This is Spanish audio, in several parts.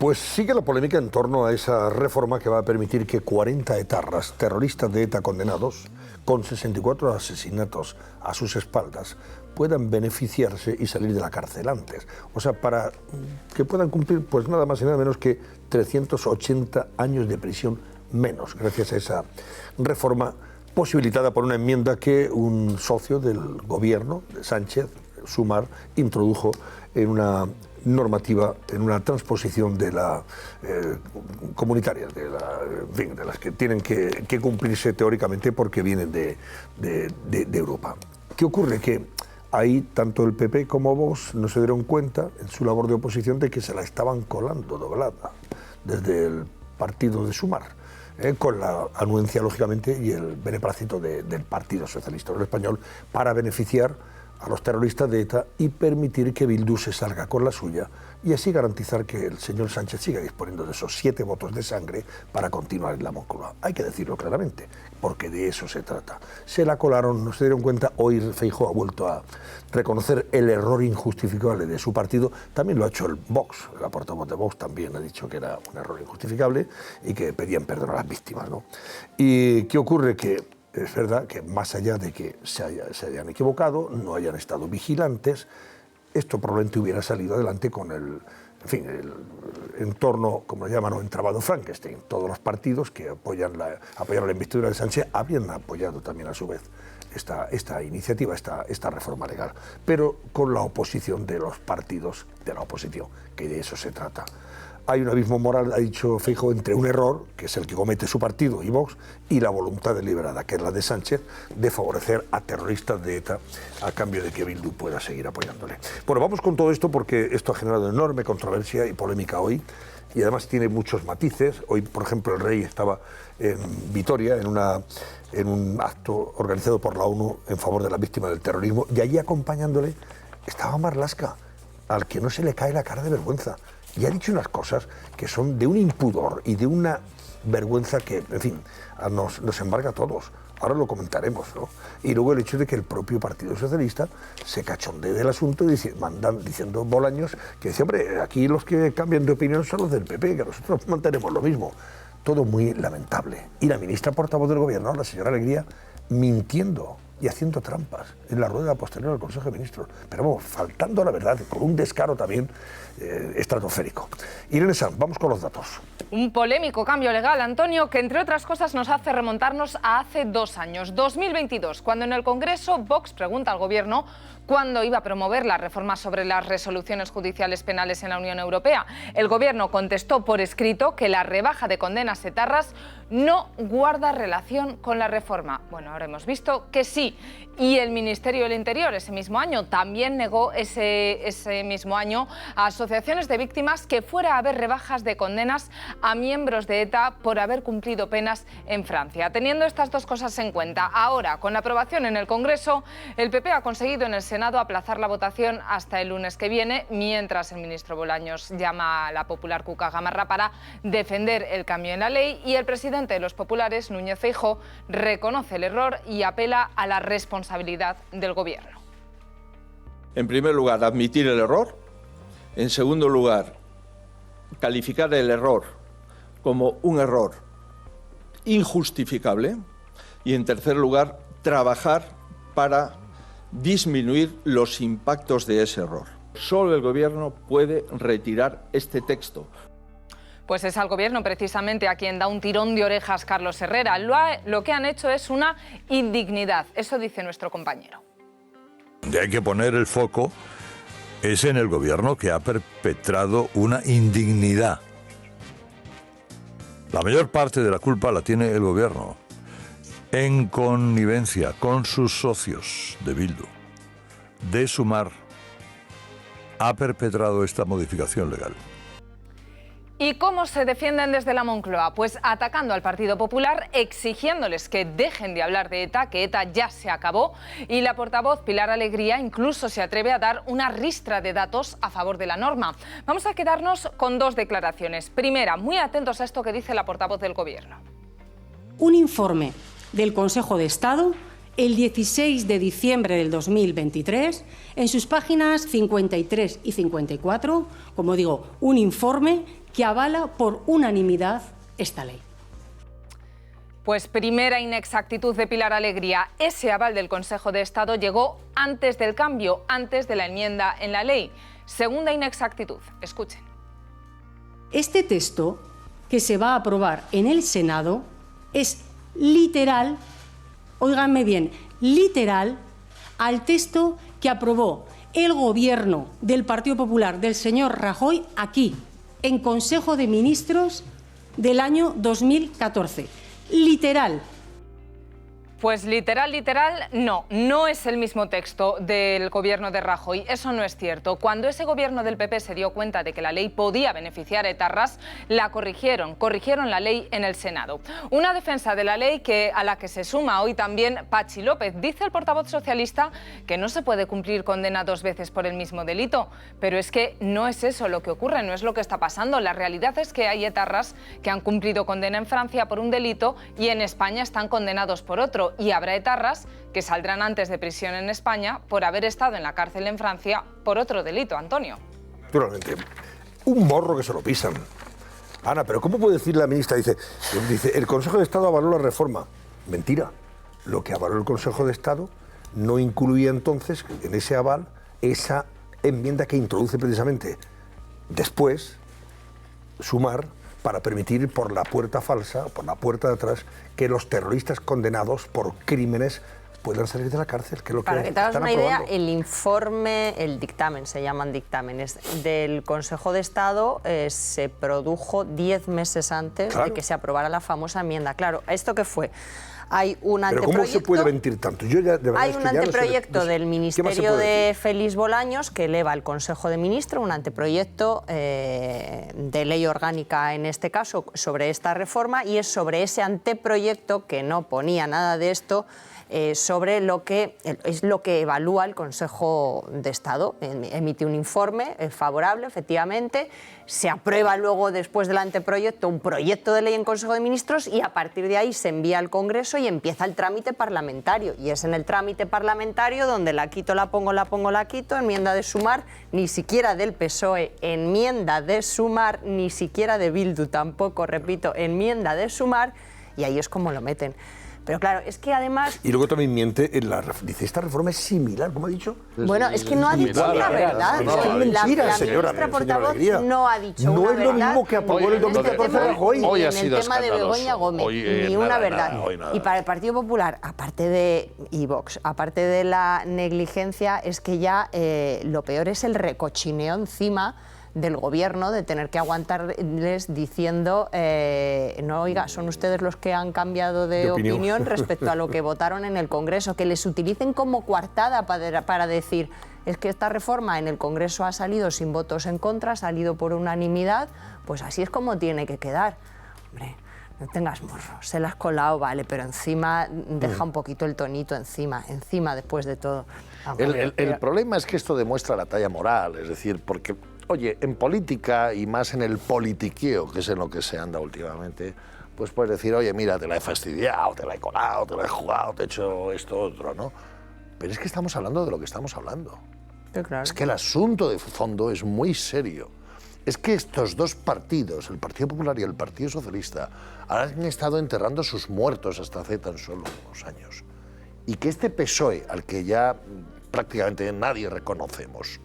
Pues sigue la polémica en torno a esa reforma que va a permitir que 40 etarras, terroristas de ETA condenados, con 64 asesinatos a sus espaldas, puedan beneficiarse y salir de la cárcel antes. O sea, para que puedan cumplir pues nada más y nada menos que 380 años de prisión menos, gracias a esa reforma posibilitada por una enmienda que un socio del gobierno de Sánchez, Sumar, introdujo en una normativa, en una transposición de la comunitaria, de las que tienen que cumplirse teóricamente porque vienen de Europa. ¿Qué ocurre? Que ahí tanto el PP como Vox no se dieron cuenta en su labor de oposición de que se la estaban colando doblada desde el partido de Sumar, con la anuencia, lógicamente, y el beneplácito del Partido Socialista Obrero Español para beneficiar a los terroristas de ETA y permitir que Bildu se salga con la suya y así garantizar que el señor Sánchez siga disponiendo de esos 7 votos de sangre para continuar en la Moncloa. Hay que decirlo claramente, porque de eso se trata. Se la colaron, no se dieron cuenta. Hoy Feijóo ha vuelto a reconocer el error injustificable de su partido. También lo ha hecho el Vox, la portavoz de Vox también ha dicho que era un error injustificable y que pedían perdón a las víctimas, ¿no? ¿Y qué ocurre? Que es verdad que más allá de que se hayan equivocado, no hayan estado vigilantes, esto probablemente hubiera salido adelante con el entorno, como lo llaman, o entramado Frankenstein. Todos los partidos que apoyaron la investidura de Sánchez habían apoyado también a su vez esta iniciativa, esta reforma legal, pero con la oposición de los partidos de la oposición, que de eso se trata. Hay un abismo moral, ha dicho Feijóo, entre un error, que es el que comete su partido y Vox, y la voluntad deliberada, que es la de Sánchez, de favorecer a terroristas de ETA a cambio de que Bildu pueda seguir apoyándole. Bueno, vamos con todo esto porque esto ha generado enorme controversia y polémica hoy, y además tiene muchos matices. Hoy, por ejemplo, el rey estaba en Vitoria, en un acto organizado por la ONU en favor de las víctimas del terrorismo, y allí acompañándole estaba Marlaska, al que no se le cae la cara de vergüenza. Y ha dicho unas cosas que son de un impudor y de una vergüenza que, en fin, nos embarga a todos. Ahora lo comentaremos, ¿no? Y luego el hecho de que el propio Partido Socialista se cachondee del asunto y diciendo Bolaños que dice, hombre, aquí los que cambian de opinión son los del PP, que nosotros mantenemos lo mismo. Todo muy lamentable. Y la ministra portavoz del Gobierno, la señora Alegría, mintiendo y haciendo trampas en la rueda posterior al Consejo de Ministros. Pero vamos, faltando a la verdad, con un descaro también estratosférico. Irene Sanz, vamos con los datos. Un polémico cambio legal, Antonio, que entre otras cosas nos hace remontarnos a hace 2 años, 2022, cuando en el Congreso Vox pregunta al Gobierno cuándo iba a promover la reforma sobre las resoluciones judiciales penales en la Unión Europea. El Gobierno contestó por escrito que la rebaja de condenas etarras no guarda relación con la reforma. Bueno, ahora hemos visto que sí. Y el Ministerio del Interior ese mismo año también negó ese mismo año a asociaciones de víctimas que fuera a haber rebajas de condenas a miembros de ETA por haber cumplido penas en Francia. Teniendo estas dos cosas en cuenta, ahora, con la aprobación en el Congreso, el PP ha conseguido en el Senado aplazar la votación hasta el lunes que viene, mientras el ministro Bolaños llama a la popular Cuca Gamarra para defender el cambio en la ley, y el presidente de los populares, Núñez Feijóo, reconoce el error y apela a la responsabilidad del Gobierno. En primer lugar, admitir el error. En segundo lugar, calificar el error como un error injustificable. Y en tercer lugar, trabajar para disminuir los impactos de ese error. Solo el Gobierno puede retirar este texto. Pues es al Gobierno precisamente a quien da un tirón de orejas Carlos Herrera. Lo que han hecho es una indignidad, eso dice nuestro compañero. Donde hay que poner el foco es en el Gobierno, que ha perpetrado una indignidad. La mayor parte de la culpa la tiene el Gobierno, en connivencia con sus socios de Bildu, de Sumar, ha perpetrado esta modificación legal. ¿Y cómo se defienden desde la Moncloa? Pues atacando al Partido Popular, exigiéndoles que dejen de hablar de ETA, que ETA ya se acabó, y la portavoz Pilar Alegría incluso se atreve a dar una ristra de datos a favor de la norma. Vamos a quedarnos con 2 declaraciones. Primera, muy atentos a esto que dice la portavoz del Gobierno. Un informe del Consejo de Estado el 16 de diciembre del 2023, en sus páginas 53 y 54, como digo, un informe que avala por unanimidad esta ley. Pues primera inexactitud de Pilar Alegría. Ese aval del Consejo de Estado llegó antes del cambio, antes de la enmienda en la ley. Segunda inexactitud. Escuchen. Este texto que se va a aprobar en el Senado es literal, óiganme bien, literal al texto que aprobó el Gobierno del Partido Popular del señor Rajoy aquí, en Consejo de Ministros del año 2014. Literal. Pues literal, no es el mismo texto del gobierno de Rajoy, eso no es cierto. Cuando ese gobierno del PP se dio cuenta de que la ley podía beneficiar a etarras, la corrigieron la ley en el Senado. Una defensa de la ley a la que se suma hoy también Patxi López. Dice el portavoz socialista que no se puede cumplir condena 2 veces por el mismo delito, pero es que no es eso lo que ocurre, no es lo que está pasando. La realidad es que hay etarras que han cumplido condena en Francia por un delito y en España están condenados por otro. Y habrá etarras que saldrán antes de prisión en España por haber estado en la cárcel en Francia por otro delito, Antonio. Naturalmente. Un morro que se lo pisan. Ana, pero ¿cómo puede decir la ministra? Dice, el Consejo de Estado avaló la reforma. Mentira. Lo que avaló el Consejo de Estado no incluía entonces en ese aval esa enmienda que introduce precisamente después Sumar para permitir por la puerta falsa, por la puerta de atrás, que los terroristas condenados por crímenes puedan salir de la cárcel, que es lo para que te hagas están una aprobando. idea, el informe, el dictamen, se llaman dictámenes, del Consejo de Estado se produjo 10 meses antes de que se aprobara la famosa enmienda. Claro, ¿esto qué fue? Hay un anteproyecto. ¿Pero cómo se puede mentir tanto? Yo ya, de verdad, hay un anteproyecto del Ministerio de Félix Bolaños que eleva al Consejo de Ministros, un anteproyecto de ley orgánica en este caso sobre esta reforma, y es sobre ese anteproyecto que no ponía nada de esto, sobre lo que evalúa el Consejo de Estado. Emite un informe favorable, efectivamente, se aprueba luego, después del anteproyecto, un proyecto de ley en Consejo de Ministros y a partir de ahí se envía al Congreso y empieza el trámite parlamentario. Y es en el trámite parlamentario donde la quito, la pongo, la quito, enmienda de Sumar, ni siquiera del PSOE, enmienda de Sumar, ni siquiera de Bildu tampoco, repito, enmienda de Sumar, y ahí es como lo meten. Pero claro, es que además... Y luego también miente, dice, esta reforma es similar, ¿cómo ha dicho? Bueno, es que no ha dicho la verdad. La ministra portavoz no ha dicho una verdad. No es lo mismo que aprobó el 2014 Rajoy. Hoy en el tema de Begoña Gómez, ni una verdad. Y para el Partido Popular, aparte de Vox, aparte de la negligencia, es que ya lo peor es el recochineo encima del gobierno, de tener que aguantarles diciendo no, oiga, son ustedes los que han cambiado de opinión respecto a lo que votaron en el Congreso, que les utilicen como coartada para decir, es que esta reforma en el Congreso ha salido sin votos en contra, ha salido por unanimidad, pues así es como tiene que quedar. Hombre, no tengas morro, se la has colado, vale, pero encima deja un poquito el tonito encima después de todo. El problema es que esto demuestra la talla moral, es decir, porque, oye, en política y más en el politiqueo, que es en lo que se anda últimamente, pues puedes decir, oye, mira, te la he fastidiado, te la he colado, te la he jugado, te he hecho esto, otro, ¿no? Pero es que estamos hablando de lo que estamos hablando. Sí, claro. Es que el asunto de fondo es muy serio. Es que estos dos partidos, el Partido Popular y el Partido Socialista, han estado enterrando sus muertos hasta hace tan solo unos años. Y que este PSOE, al que ya prácticamente nadie reconocemos,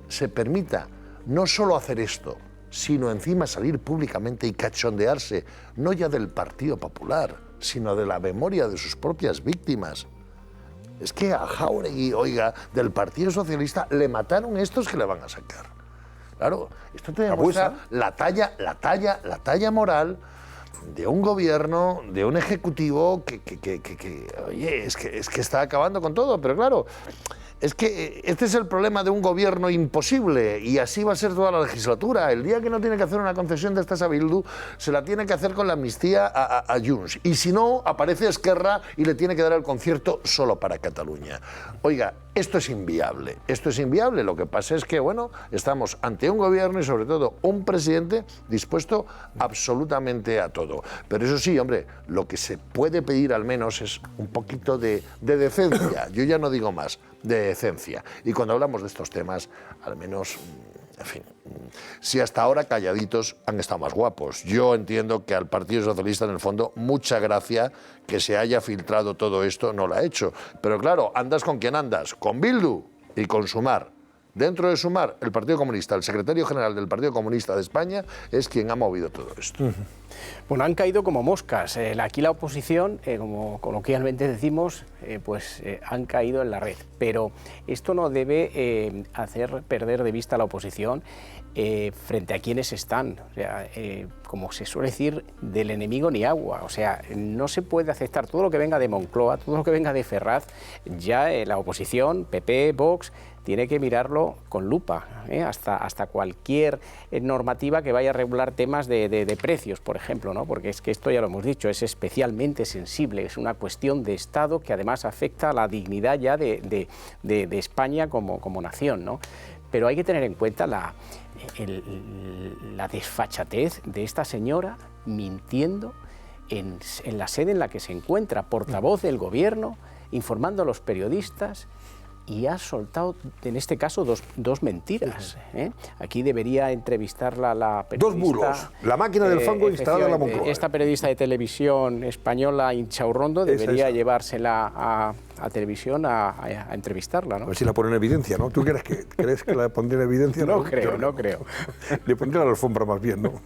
se permita no solo hacer esto, sino encima salir públicamente y cachondearse, no ya del Partido Popular, sino de la memoria de sus propias víctimas. Es que a Jáuregui, oiga, del Partido Socialista le mataron estos que le van a sacar. Claro, esto te demuestra la talla moral de un gobierno, de un ejecutivo que oye, es que está acabando con todo, pero claro, es que este es el problema de un gobierno imposible y así va a ser toda la legislatura. El día que no tiene que hacer una concesión de estas a Bildu, se la tiene que hacer con la amnistía a Junts. Y si no, aparece Esquerra y le tiene que dar el concierto solo para Cataluña. Oiga, esto es inviable. Esto es inviable. Lo que pasa es que, bueno, estamos ante un gobierno y sobre todo un presidente dispuesto absolutamente a todo. Pero eso sí, hombre, lo que se puede pedir al menos es un poquito de decencia. Yo ya no digo más, de decencia. Y cuando hablamos de estos temas, al menos En fin, si hasta ahora calladitos han estado más guapos. Yo entiendo que al Partido Socialista, en el fondo, mucha gracia que se haya filtrado todo esto no la ha hecho. Pero claro, ¿andas con quién andas? Con Bildu y con Sumar. Dentro de Sumar, el Partido Comunista, el secretario general del Partido Comunista de España, es quien ha movido todo esto. Bueno, han caído como moscas. Aquí la oposición, como coloquialmente decimos, han caído en la red. Pero esto no debe hacer perder de vista a la oposición frente a quienes están. O sea, como se suele decir, del enemigo ni agua. O sea, no se puede aceptar todo lo que venga de Moncloa, todo lo que venga de Ferraz. Ya la oposición, PP, Vox, tiene que mirarlo con lupa, hasta cualquier normativa que vaya a regular temas de precios, por ejemplo, ¿no? Porque es que esto ya lo hemos dicho, es especialmente sensible, es una cuestión de Estado que además afecta a la dignidad ya de España como nación, ¿no? Pero hay que tener en cuenta la desfachatez de esta señora mintiendo en la sede en la que se encuentra, portavoz del gobierno, informando a los periodistas. Y ha soltado, en este caso, dos mentiras. Aquí debería entrevistarla la periodista... Dos bulos. La máquina del fango instalada en la Moncloa. Esta periodista de televisión española, Inchaurrondo, debería llevársela a televisión a entrevistarla, ¿no? A ver si la pone en evidencia, ¿no? ¿Tú crees que la pondría en evidencia? No creo. Le pondría la alfombra más bien, ¿no?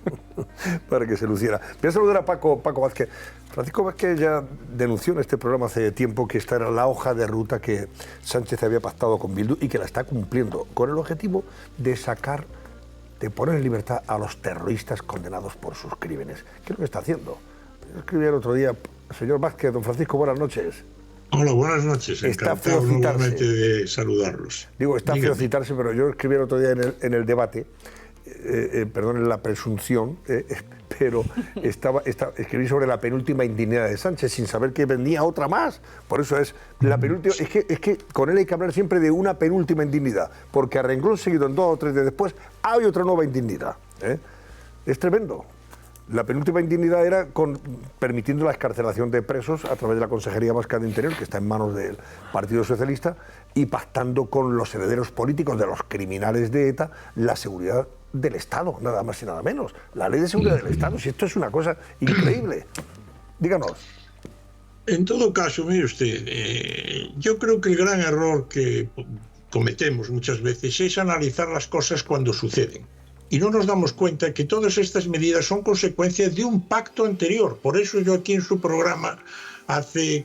Para que se luciera. Voy a saludar a Paco Vázquez. Francisco Vázquez ya denunció en este programa hace tiempo que esta era la hoja de ruta que Sánchez había pactado con Bildu y que la está cumpliendo, con el objetivo de poner en libertad a los terroristas condenados por sus crímenes. ¿Qué es lo que está haciendo? Yo escribí el otro día, señor Vázquez, don Francisco, buenas noches. Hola, buenas noches. Está encantado feo citarse. Nuevamente de saludarlos. Digo, está Dígame. feo citarse, pero yo escribí el otro día en el debate, perdón, en la presunción, pero escribí sobre la penúltima indignidad de Sánchez sin saber que venía otra más. Por eso es la penúltima. Es que con él hay que hablar siempre de una penúltima indignidad, porque a renglón seguido, en 2 o 3 días después, hay otra nueva indignidad. Es tremendo. La penúltima indignidad era permitiendo la excarcelación de presos a través de la Consejería Vasca de Interior, que está en manos del Partido Socialista, y pactando con los herederos políticos de los criminales de ETA la seguridad del Estado, nada más y nada menos. La ley de seguridad del Estado, si esto es una cosa increíble. Díganos. En todo caso, mire usted, yo creo que el gran error que cometemos muchas veces es analizar las cosas cuando suceden. Y no nos damos cuenta que todas estas medidas son consecuencias de un pacto anterior. Por eso yo aquí en su programa,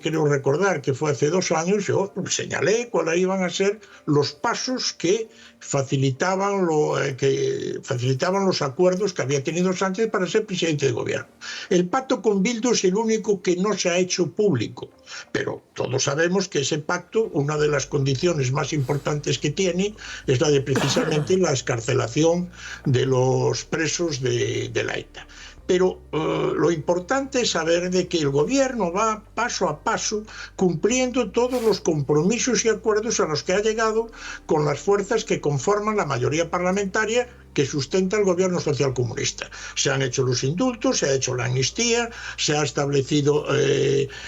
creo recordar que fue hace 2 años, yo señalé cuáles iban a ser los pasos que facilitaban los acuerdos que había tenido Sánchez para ser presidente de gobierno. El pacto con Bildu es el único que no se ha hecho público, pero todos sabemos que ese pacto, una de las condiciones más importantes que tiene, es la de precisamente la excarcelación de los presos de la ETA. Pero lo importante es saber de que el gobierno va paso a paso cumpliendo todos los compromisos y acuerdos a los que ha llegado con las fuerzas que conforman la mayoría parlamentaria que sustenta el gobierno socialcomunista. Se han hecho los indultos, se ha hecho la amnistía, se ha establecido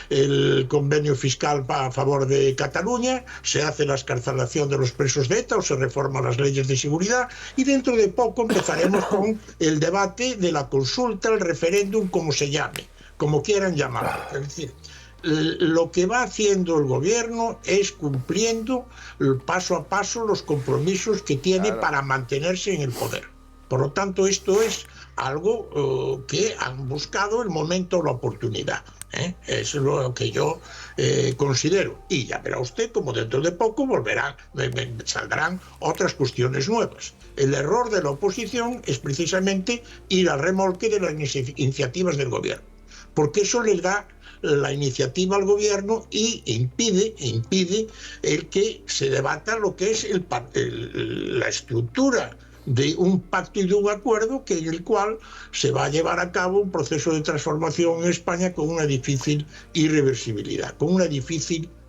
el convenio fiscal a favor de Cataluña, se hace la excarcelación de los presos de ETA o se reforman las leyes de seguridad y dentro de poco empezaremos con el debate de la consulta, el referéndum, como se llame, como quieran llamarlo. Es decir, lo que va haciendo el gobierno es cumpliendo paso a paso los compromisos que tiene para mantenerse en el poder. Por lo tanto, esto es algo que han buscado el momento o la oportunidad. Es lo que yo considero. Y ya verá usted como dentro de poco saldrán otras cuestiones nuevas. El error de la oposición es precisamente ir al remolque de las iniciativas del gobierno, porque eso les da la iniciativa al gobierno y impide el que se debata lo que es la estructura de un pacto y de un acuerdo en el cual se va a llevar a cabo un proceso de transformación en España con una difícil irreversibilidad, con una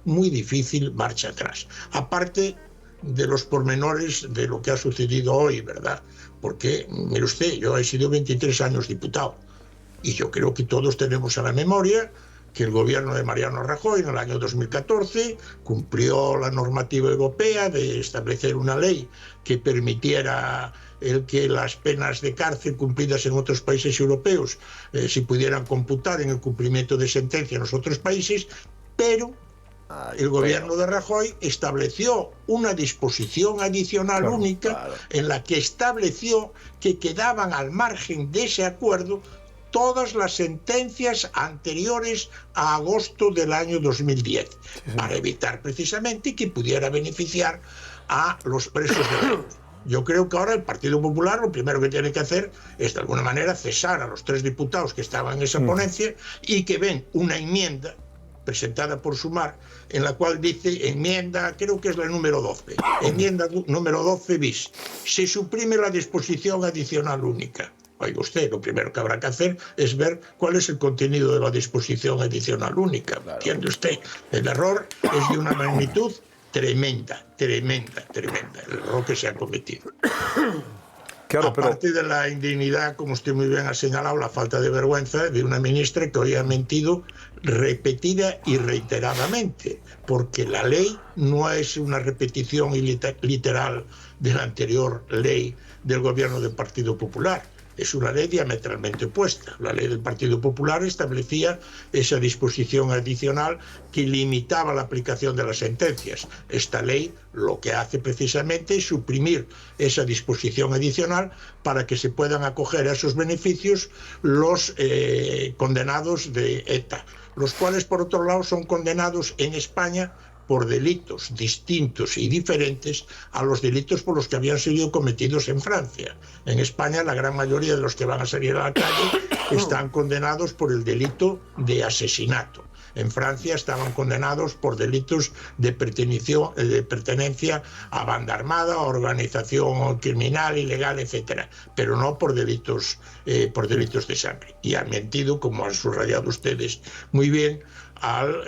muy difícil marcha atrás. Aparte de los pormenores de lo que ha sucedido hoy, ¿verdad? Porque, mire usted, yo he sido 23 años diputado y yo creo que todos tenemos a la memoria que el gobierno de Mariano Rajoy en el año 2014 cumplió la normativa europea de establecer una ley que permitiera el que las penas de cárcel cumplidas en otros países europeos se pudieran computar en el cumplimiento de sentencia en los otros países, pero el gobierno de Rajoy estableció una disposición adicional única en la que estableció que quedaban al margen de ese acuerdo todas las sentencias anteriores a agosto del año 2010, para evitar precisamente que pudiera beneficiar a los presos de ley. Yo creo que ahora el Partido Popular lo primero que tiene que hacer es de alguna manera cesar a los 3 diputados que estaban en esa ponencia y que ven una enmienda presentada por Sumar en la cual dice, enmienda, creo que es la número 12, enmienda número 12 bis, se suprime la disposición adicional única. Oiga usted, lo primero que habrá que hacer es ver cuál es el contenido de la disposición adicional única. ¿Entiende usted? El error es de una magnitud tremenda, tremenda, tremenda, el error que se ha cometido. Claro, aparte de la indignidad, como usted muy bien ha señalado, la falta de vergüenza de una ministra que hoy ha mentido repetida y reiteradamente, porque la ley no es una repetición literal de la anterior ley del gobierno del Partido Popular. Es una ley diametralmente opuesta. La ley del Partido Popular establecía esa disposición adicional que limitaba la aplicación de las sentencias. Esta ley lo que hace precisamente es suprimir esa disposición adicional para que se puedan acoger a esos beneficios los condenados de ETA, los cuales por otro lado son condenados en España por delitos distintos y diferentes a los delitos por los que habían sido cometidos en Francia. En España la gran mayoría de los que van a salir a la calle están condenados por el delito de asesinato. En Francia estaban condenados por delitos de pertenencia a banda armada, organización criminal, ilegal, etcétera, pero no por delitos de sangre. Y han mentido, como han subrayado ustedes muy bien, al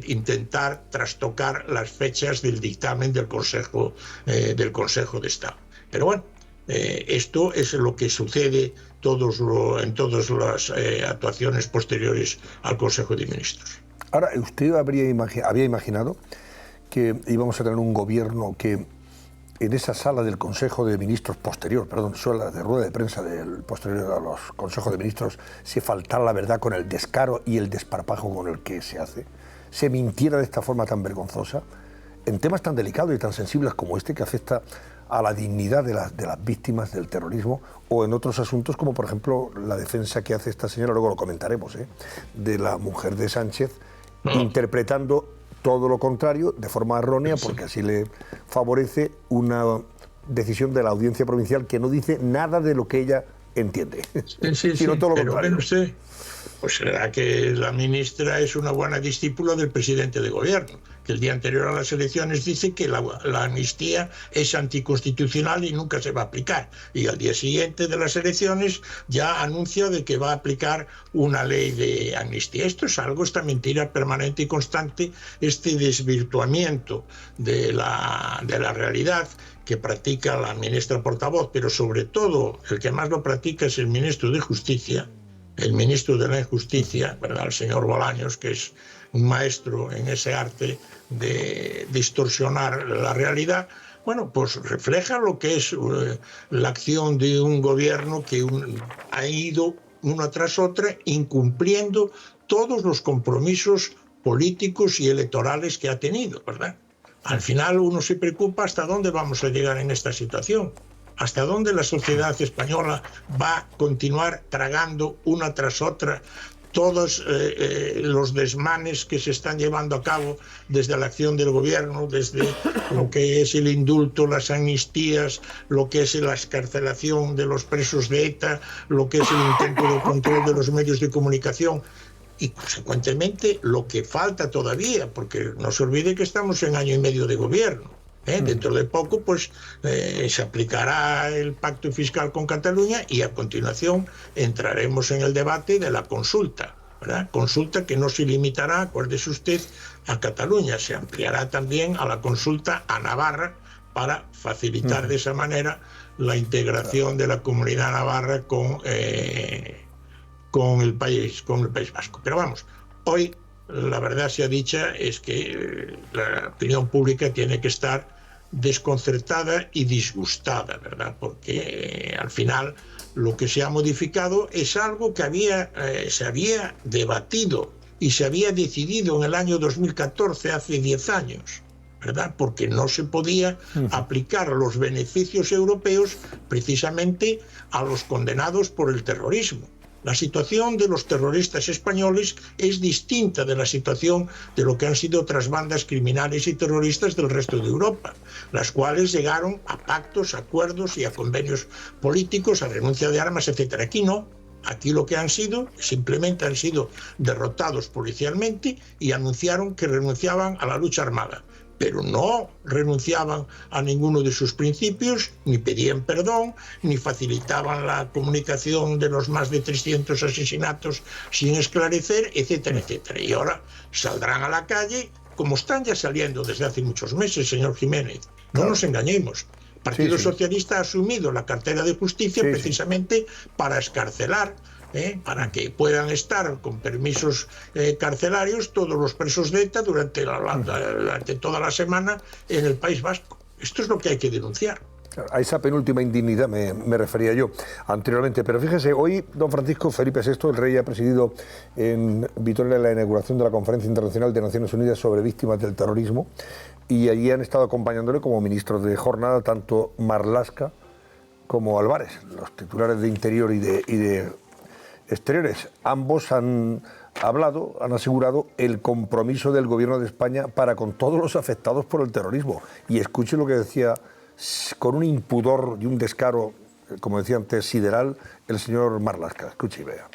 intentar trastocar las fechas del dictamen del Consejo de Estado. Pero bueno, esto es lo que sucede en todas las actuaciones posteriores al Consejo de Ministros. Ahora, ¿usted había imaginado que íbamos a tener un gobierno que en esa sala del Consejo de Ministros sala de rueda de prensa del posterior a los Consejos de Ministros, se faltara la verdad con el descaro y el desparpajo con el que se hace? ¿Se mintiera de esta forma tan vergonzosa? En temas tan delicados y tan sensibles como este, que afecta a la dignidad de las víctimas del terrorismo, o en otros asuntos como por ejemplo la defensa que hace esta señora, luego lo comentaremos, de la mujer de Sánchez, interpretando todo lo contrario, de forma errónea, porque así le favorece una decisión de la Audiencia Provincial que no dice nada de lo que ella entiende, sino todo lo contrario. Bueno, pues será que la ministra es una buena discípula del presidente de gobierno, que el día anterior a las elecciones dice que la amnistía es anticonstitucional y nunca se va a aplicar, y al día siguiente de las elecciones ya anuncia de que va a aplicar una ley de amnistía. Esta mentira permanente y constante, este desvirtuamiento de la realidad que practica la ministra portavoz, pero sobre todo el que más lo practica es el ministro de Justicia, el ministro de la Justicia, ¿verdad?, el señor Bolaños, que es un maestro en ese arte de distorsionar la realidad. Bueno, pues refleja lo que es la acción de un gobierno que ha ido una tras otra incumpliendo todos los compromisos políticos y electorales que ha tenido, ¿verdad? Al final uno se preocupa hasta dónde vamos a llegar en esta situación. ¿Hasta dónde la sociedad española va a continuar tragando una tras otra todos los desmanes que se están llevando a cabo desde la acción del gobierno, desde lo que es el indulto, las amnistías, lo que es la excarcelación de los presos de ETA, lo que es el intento de control de los medios de comunicación? Y consecuentemente lo que falta todavía, porque no se olvide que estamos en año y medio de gobierno. Dentro de poco pues se aplicará el pacto fiscal con Cataluña y a continuación entraremos en el debate de la consulta, ¿verdad? Consulta que no se limitará, acuérdese usted, a Cataluña, se ampliará también a la consulta a Navarra para facilitar de esa manera la integración de la comunidad navarra con el País Vasco. Pero vamos, hoy la verdad sea dicha es que la opinión pública tiene que estar desconcertada y disgustada, ¿verdad? Porque al final lo que se ha modificado es algo que se había debatido y se había decidido en el año 2014, hace 10 años, ¿verdad? Porque no se podía aplicar los beneficios europeos precisamente a los condenados por el terrorismo. La situación de los terroristas españoles es distinta de la situación de lo que han sido otras bandas criminales y terroristas del resto de Europa, las cuales llegaron a pactos, acuerdos y a convenios políticos, a renuncia de armas, etc. Aquí no. Aquí lo que han sido, simplemente han sido derrotados policialmente y anunciaron que renunciaban a la lucha armada, pero no renunciaban a ninguno de sus principios, ni pedían perdón, ni facilitaban la comunicación de los más de 300 asesinatos sin esclarecer, etcétera, etcétera. Y ahora saldrán a la calle, como están ya saliendo desde hace muchos meses, señor Jiménez. No nos engañemos. El Partido Socialista ha asumido la cartera de justicia precisamente para escarcelar, para que puedan estar con permisos carcelarios todos los presos de ETA durante toda la semana en el País Vasco. Esto es lo que hay que denunciar. A esa penúltima indignidad me refería yo anteriormente, pero fíjese, hoy don Francisco Felipe VI, el rey, ha presidido en Vitoria la inauguración de la Conferencia Internacional de Naciones Unidas sobre Víctimas del Terrorismo, y allí han estado acompañándole como ministros de jornada tanto Marlaska como Álvarez, los titulares de Interior y de Exteriores. Ambos han hablado, han asegurado el compromiso del Gobierno de España para con todos los afectados por el terrorismo. Y escuche lo que decía, con un impudor y un descaro, como decía antes, sideral, el señor Marlaska. Escuche y vea.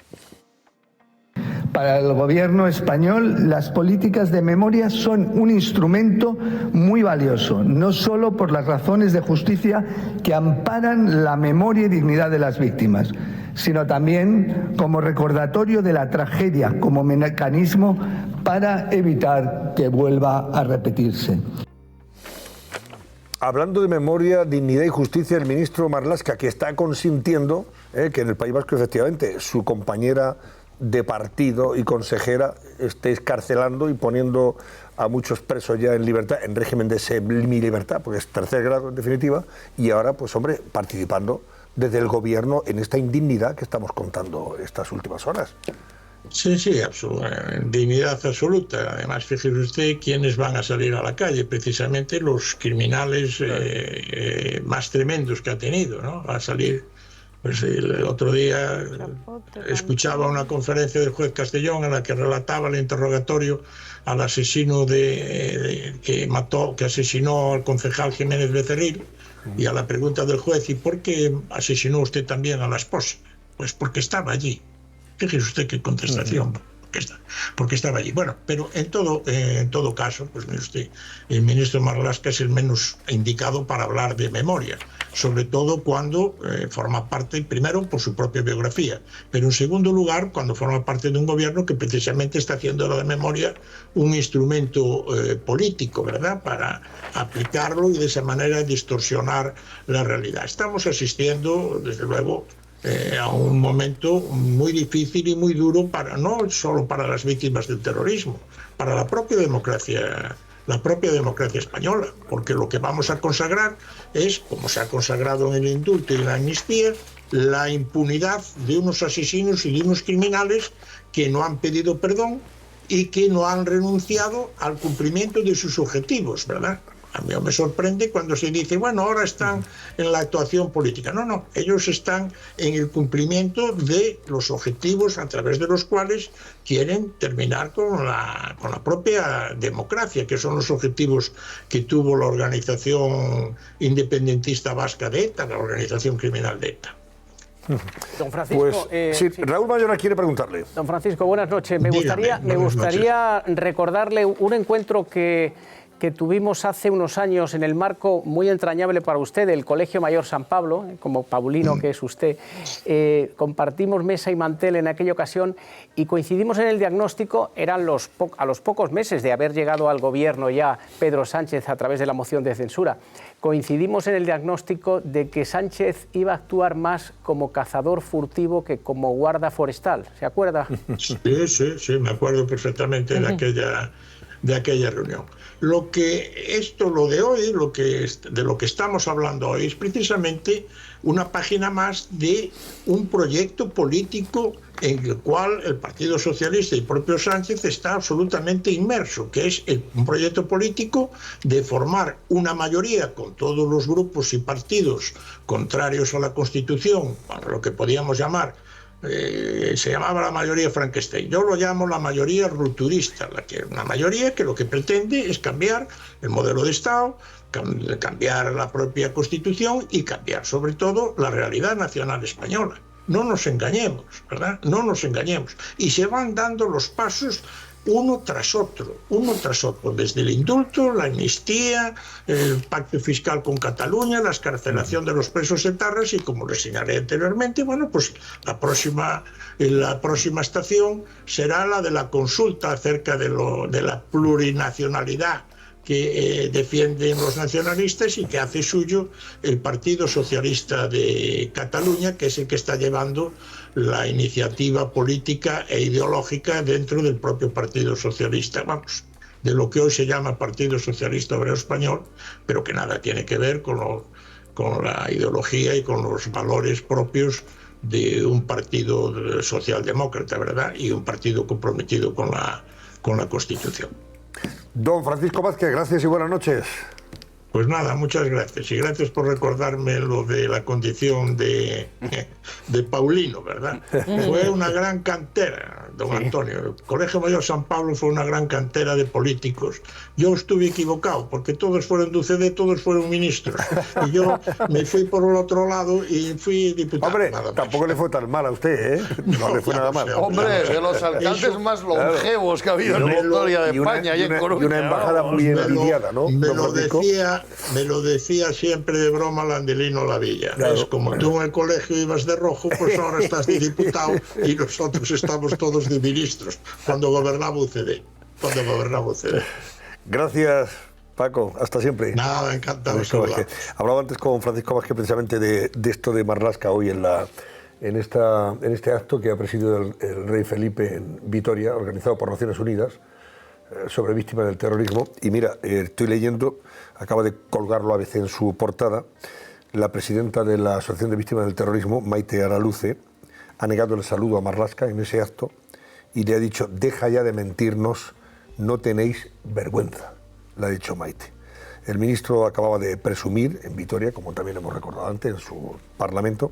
Para el Gobierno español, las políticas de memoria son un instrumento muy valioso, no solo por las razones de justicia que amparan la memoria y dignidad de las víctimas, sino también como recordatorio de la tragedia, como mecanismo para evitar que vuelva a repetirse. Hablando de memoria, dignidad y justicia, el ministro Marlaska, que está consintiendo que en el País Vasco, efectivamente, su compañera de partido y consejera esté escarcelando y poniendo a muchos presos ya en libertad, en régimen de semilibertad, porque es tercer grado en definitiva, y ahora, pues hombre, participando desde el gobierno en esta indignidad que estamos contando estas últimas horas. Sí, dignidad absoluta. Además, fíjese usted quiénes van a salir a la calle, precisamente los criminales más tremendos que ha tenido, ¿no? Va a salir. Pues el otro día escuchaba una conferencia del juez Castellón en la que relataba el interrogatorio al asesino que asesinó al concejal Jiménez Becerril, y a la pregunta del juez: ¿y por qué asesinó usted también a la esposa? Pues porque estaba allí. Fíjese usted qué contestación. Porque estaba allí. Bueno, pero en todo caso, pues mire usted, el ministro Marlaska es el menos indicado para hablar de memoria, sobre todo cuando forma parte, primero, por su propia biografía, pero en segundo lugar, cuando forma parte de un gobierno que precisamente está haciendo de la memoria un instrumento político, ¿verdad?, para aplicarlo y de esa manera distorsionar la realidad. Estamos asistiendo, desde luego, a un momento muy difícil y muy duro, no solo para las víctimas del terrorismo, para la propia democracia española, porque lo que vamos a consagrar es, como se ha consagrado en el indulto y en la amnistía, la impunidad de unos asesinos y de unos criminales que no han pedido perdón y que no han renunciado al cumplimiento de sus objetivos, ¿verdad? A mí me sorprende cuando se dice, bueno, ahora están en la actuación política. No, ellos están en el cumplimiento de los objetivos a través de los cuales quieren terminar con la propia democracia, que son los objetivos que tuvo la organización independentista vasca de ETA, la organización criminal de ETA. Don Francisco, sí, Raúl Mayora quiere preguntarle. Don Francisco, buenas noches. Me gustaría recordarle un encuentro que tuvimos hace unos años en el marco muy entrañable para usted del Colegio Mayor San Pablo, como paulino que es usted. Compartimos mesa y mantel en aquella ocasión y coincidimos en el diagnóstico. Eran a los pocos meses de haber llegado al gobierno ya Pedro Sánchez a través de la moción de censura. Coincidimos en el diagnóstico de que Sánchez iba a actuar más como cazador furtivo que como guarda forestal. ¿Se acuerda? Sí, me acuerdo perfectamente de de aquella reunión. Lo de hoy, de lo que estamos hablando hoy, es precisamente una página más de un proyecto político en el cual el Partido Socialista y el propio Sánchez está absolutamente inmerso, que es un proyecto político de formar una mayoría con todos los grupos y partidos contrarios a la Constitución, lo que podíamos llamar, se llamaba la mayoría Frankenstein. Yo lo llamo la mayoría rupturista, una mayoría que lo que pretende es cambiar el modelo de Estado, cambiar la propia Constitución y cambiar sobre todo la realidad nacional española. No nos engañemos, ¿verdad? No nos engañemos. Y se van dando los pasos uno tras otro, desde el indulto, la amnistía, el pacto fiscal con Cataluña, la excarcelación de los presos etarras y, como les señalé anteriormente, bueno, pues la próxima estación será la de la consulta acerca de la plurinacionalidad que defienden los nacionalistas y que hace suyo el Partido Socialista de Cataluña, que es el que está llevando la iniciativa política e ideológica dentro del propio Partido Socialista, vamos, de lo que hoy se llama Partido Socialista Obrero Español, pero que nada tiene que ver con la ideología y con los valores propios de un partido socialdemócrata, ¿verdad? Y un partido comprometido con la Constitución. Don Francisco Vázquez, gracias y buenas noches. Pues nada, muchas gracias. Y gracias por recordarme lo de la condición de Paulino, ¿verdad? Fue una gran cantera, don Antonio. El Colegio Mayor San Pablo fue una gran cantera de políticos. Yo estuve equivocado, porque todos fueron de UCD, todos fueron ministros. Y yo me fui por el otro lado y fui diputado. Hombre, tampoco le fue tan mal a usted, ¿eh? No le fue nada mal. Hombre, de los alcaldes más longevos que ha habido en la historia de España y en Coruña. Y una embajada muy envidiada, ¿no? Me lo decía siempre de broma Landelino Lavilla. Claro. Es como tú en el colegio ibas de rojo, pues ahora estás de diputado y nosotros estamos todos de ministros cuando gobernaba UCD. Gracias, Paco. Hasta siempre. Nada, encantado. Hablaba antes con Francisco Vázquez precisamente de esto de Marlaska hoy en este acto que ha presidido el rey Felipe en Vitoria, organizado por Naciones Unidas, sobre víctimas del terrorismo. Y mira, estoy leyendo, acaba de colgarlo ABC en su portada, la presidenta de la Asociación de Víctimas del Terrorismo, Maite Araluce, ha negado el saludo a Marlaska en ese acto y le ha dicho: deja ya de mentirnos, no tenéis vergüenza, le ha dicho Maite. El ministro acababa de presumir en Vitoria, como también hemos recordado antes, en su Parlamento,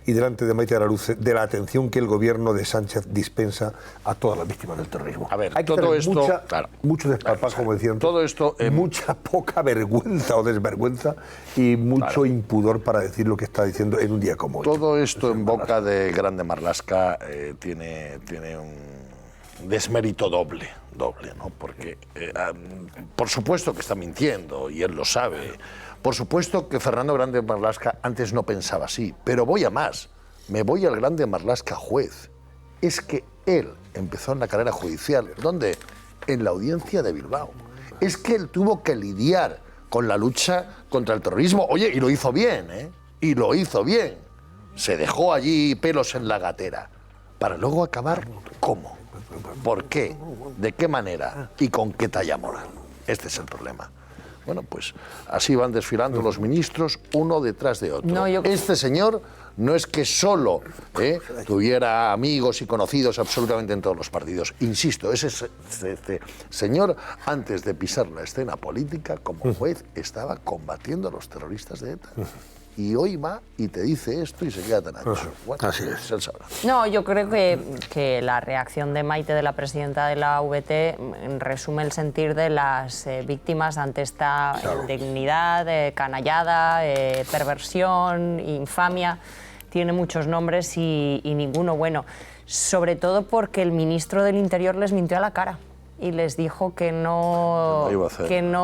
y delante de Maite Araluce, de la atención que el gobierno de Sánchez dispensa a todas las víctimas del terrorismo. A ver, hay que todo esto, mucho desparpajo, como decían, todo esto, mucha poca vergüenza o desvergüenza y mucho impudor para decir lo que está diciendo en un día como hoy. Todo esto en boca de Grande Marlaska tiene un desmérito doble, ¿no? Porque por supuesto que está mintiendo y él lo sabe. Por supuesto que Fernando Grande Marlaska antes no pensaba así, pero voy a más. Me voy al Grande Marlaska juez. Es que él empezó en la carrera judicial. ¿Dónde? En la audiencia de Bilbao. Es que él tuvo que lidiar con la lucha contra el terrorismo. Oye, y lo hizo bien, ¿eh? Y lo hizo bien. Se dejó allí pelos en la gatera. Para luego acabar, ¿cómo? ¿Por qué? ¿De qué manera? ¿Y con qué talla moral? Este es el problema. Bueno, pues así van desfilando los ministros uno detrás de otro. Este señor no es que solo tuviera amigos y conocidos absolutamente en todos los partidos. Insisto, ese señor, antes de pisar la escena política, como juez, estaba combatiendo a los terroristas de ETA. Y hoy va y te dice esto y se queda tan ancho. Bueno, así es. Él sabrá. No, yo creo que la reacción de Maite, de la presidenta de la VT, resume el sentir de las víctimas ante esta indignidad, canallada, perversión, infamia. Tiene muchos nombres y ninguno bueno. Sobre todo porque el ministro del Interior les mintió a la cara y les dijo que no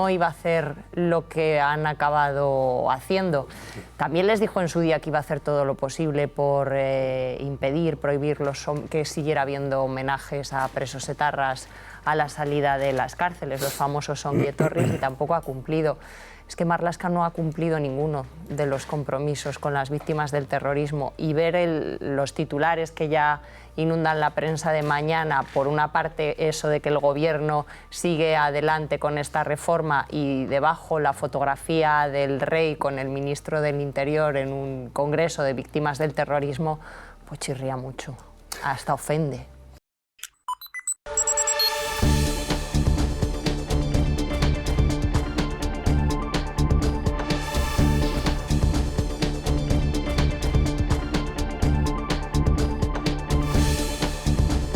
iba a hacer lo que han acabado haciendo. También les dijo en su día que iba a hacer todo lo posible por impedir, prohibir que siguiera habiendo homenajes a presos etarras a la salida de las cárceles, los famosos ongi etorris, y tampoco ha cumplido. es que Marlaska no ha cumplido ninguno de los compromisos con las víctimas del terrorismo, y ver los titulares que ya inundan la prensa de mañana, por una parte eso de que el gobierno sigue adelante con esta reforma y debajo la fotografía del rey con el ministro del Interior en un congreso de víctimas del terrorismo, pues chirría mucho, hasta ofende.